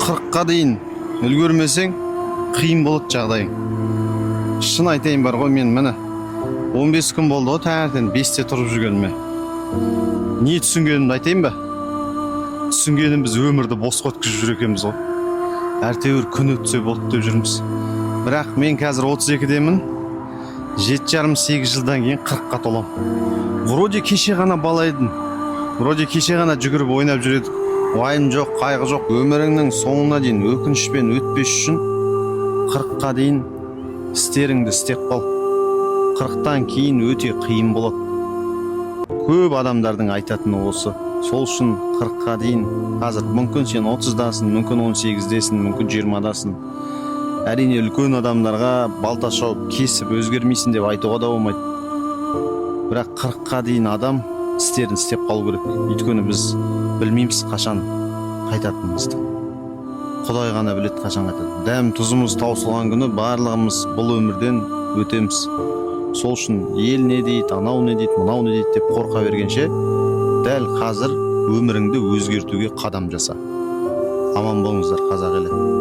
40-қа дейін үлгермесең қиын болады жағдайың. Шын айтайын бар ғой, мен міне 15 күн болды ғой таңертең 5-те тұрып жүргеніме. Не түсінгенімді айтайын ба? Түсінгенім біз өмірді босқа өткізіп жүр екенбіз ғой. Әртеуір күн өтсе болды деп жүрміз. Бірақ мен қазір 32-демін. 7,5-8 жылдан кейін 40-қа толам. Вроде кеше ғана бала едім. Вроде кеше ғана жүгіріп ойнап жүредік. Уайым жоқ, қайғы жоқ. Өміріңнің соңына дейін өкінішпен өтпес үшін 40-қа дейін істеріңді істеп қал. 40-тан кейін өте қиын болады. Көп адамдардың айтатыны осы. Сол үшін 40-қа дейін, қазір мүмкін сен 30-дасың, мүмкін 18-десің, мүмкін 20-дасың. Әрине үлкен адамдарға балта шауып кесіп өзгермейсің деп айтуға да болмайды. Бірақ 40-қа дейін адам істерін істеп қалу керек. Өйткені біз білмейміз қашан қайтатынымызды. Құдай ғана біледі қашан қайтатынымызды. Дәм тұзымыз таусылған күні барлығымыз бұл өмірден өтеміз. Сол үшін ел не дейді, анау не дейді, мынау не дейді деп қорқа бергенше, дәл қазір өміріңді өзгертуге қадам жаса. Аман болыңыздар, қазақ елі.